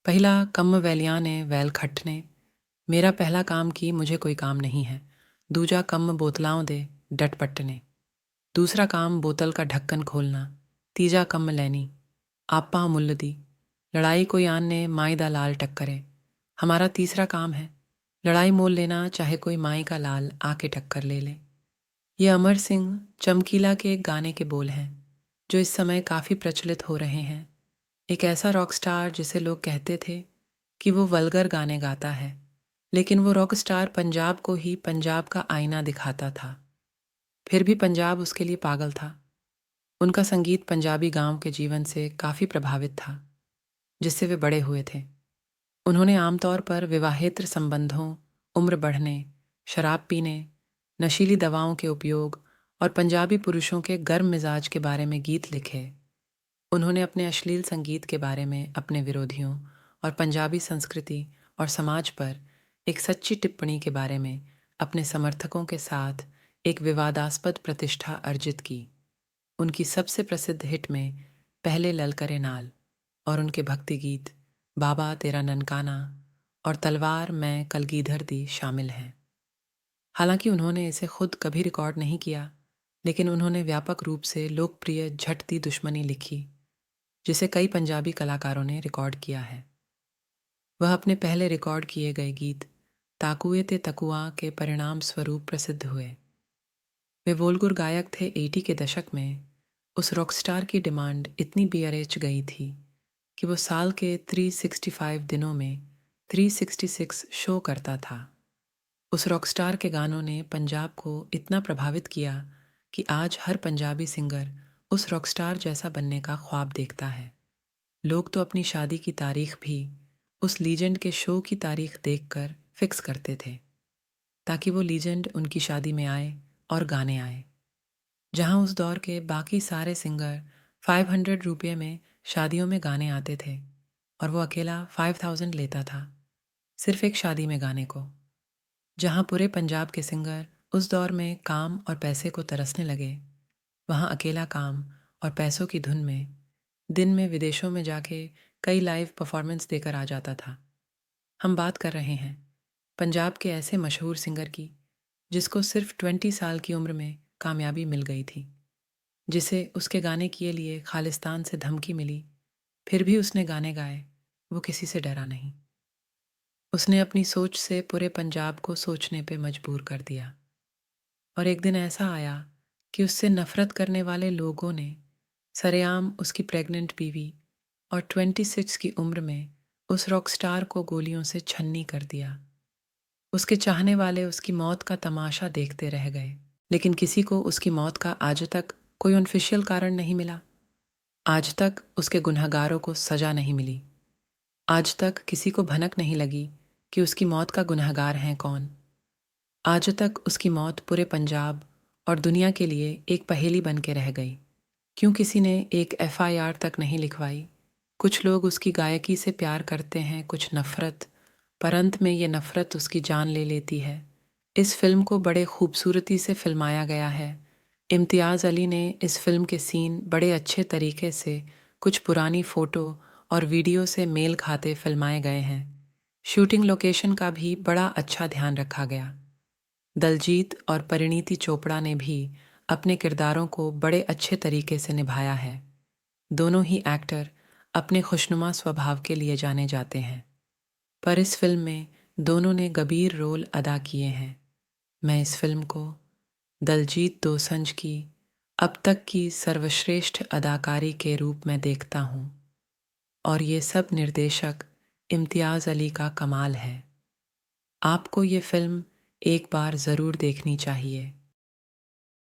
पहिला कम वैलियां ने वैल खट्ट ने मेरा पहला काम की मुझे कोई काम नहीं है। दूजा कम बोतलाओं दे डटपट ने। दूसरा काम बोतल का ढक्कन खोलना। तीजा कम लैनी आपा मुल्ल दी। लड़ाई कोई आन ने माई दा लाल टक्करे। हमारा तीसरा काम है लड़ाई मोल लेना, चाहे कोई माई का लाल आके टक्कर ले ले। ये अमर सिंह चमकीला के एक गाने के बोल हैं जो इस समय काफ़ी प्रचलित हो रहे हैं। एक ऐसा रॉक स्टार जिसे लोग कहते थे कि वो वल्गर गाने गाता है, लेकिन वो रॉक स्टार पंजाब को ही पंजाब का आईना दिखाता था। फिर भी पंजाब उसके लिए पागल था। उनका संगीत पंजाबी गांव के जीवन से काफ़ी प्रभावित था जिससे वे बड़े हुए थे। उन्होंने आमतौर पर विवाहेतर संबंधों, उम्र बढ़ने, शराब पीने, नशीली दवाओं के उपयोग और पंजाबी पुरुषों के गर्म मिजाज के बारे में गीत लिखे। उन्होंने अपने अश्लील संगीत के बारे में अपने विरोधियों और पंजाबी संस्कृति और समाज पर एक सच्ची टिप्पणी के बारे में अपने समर्थकों के साथ एक विवादास्पद प्रतिष्ठा अर्जित की। उनकी सबसे प्रसिद्ध हिट में पहले ललकरे नाल और उनके भक्ति गीत बाबा तेरा ननकाना और तलवार मैं कलगीधर दी शामिल हैं। हालांकि उन्होंने इसे खुद कभी रिकॉर्ड नहीं किया, लेकिन उन्होंने व्यापक रूप से लोकप्रिय झट दी दुश्मनी लिखी जिसे कई पंजाबी कलाकारों ने रिकॉर्ड किया है। वह अपने पहले रिकॉर्ड किए गए गीत ताकुए ते तकुआ के परिणाम स्वरूप प्रसिद्ध हुए। वे वोल्गुर गायक थे। 80 के दशक में उस रॉकस्टार की डिमांड इतनी बेअरेच गई थी कि वो साल के 365 दिनों में 366 शो करता था। उस रॉकस्टार के गानों ने पंजाब को इतना प्रभावित किया कि आज हर पंजाबी सिंगर उस रॉकस्टार जैसा बनने का ख्वाब देखता है। लोग तो अपनी शादी की तारीख भी उस लीजेंड के शो की तारीख देखकर फिक्स करते थे ताकि वो लीजेंड उनकी शादी में आए और गाने आए। जहां उस दौर के बाकी सारे सिंगर 500 रुपये में शादियों में गाने आते थे और वो अकेला 5000 लेता था सिर्फ एक शादी में गाने को। जहां पूरे पंजाब के सिंगर उस दौर में काम और पैसे को तरसने लगे, वहां अकेला काम और पैसों की धुन में दिन में विदेशों में जाके कई लाइव परफॉर्मेंस देकर आ जाता था। हम बात कर रहे हैं पंजाब के ऐसे मशहूर सिंगर की जिसको सिर्फ 20 साल की उम्र में कामयाबी मिल गई थी, जिसे उसके गाने के लिए खालिस्तान से धमकी मिली, फिर भी उसने गाने गाए। वो किसी से डरा नहीं। उसने अपनी सोच से पूरे पंजाब को सोचने पे मजबूर कर दिया। और एक दिन ऐसा आया कि उससे नफरत करने वाले लोगों ने सरेआम उसकी प्रेग्नेंट बीवी और 26 की उम्र में उस रॉक स्टार को गोलियों से छन्नी कर दिया। उसके चाहने वाले उसकी मौत का तमाशा देखते रह गए, लेकिन किसी को उसकी मौत का आज तक कोई ऑफिशियल कारण नहीं मिला। आज तक उसके गुनहगारों को सजा नहीं मिली। आज तक किसी को भनक नहीं लगी कि उसकी मौत का गुनहगार है कौन। आज तक उसकी मौत पूरे पंजाब और दुनिया के लिए एक पहेली बन के रह गई। क्यों किसी ने एक एफआईआर तक नहीं लिखवाई। कुछ लोग उसकी गायकी से प्यार करते हैं, कुछ नफरत, पर अंत में ये नफरत उसकी जान ले लेती है। इस फिल्म को बड़े खूबसूरती से फिल्माया गया है। इम्तियाज़ अली ने इस फिल्म के सीन बड़े अच्छे तरीके से कुछ पुरानी फ़ोटो और वीडियो से मेल खाते फिल्माए गए हैं। शूटिंग लोकेशन का भी बड़ा अच्छा ध्यान रखा गया। दलजीत और परिणीति चोपड़ा ने भी अपने किरदारों को बड़े अच्छे तरीके से निभाया है। दोनों ही एक्टर अपने खुशनुमा स्वभाव के लिए जाने जाते हैं, पर इस फिल्म में दोनों ने गंभीर रोल अदा किए हैं। मैं इस फिल्म को दलजीत दोsanjh की अब तक की सर्वश्रेष्ठ अदाकारी के रूप में देखता हूँ, और ये सब निर्देशक इम्तियाज़ अली का कमाल है। आपको ये फिल्म एक बार ज़रूर देखनी चाहिए।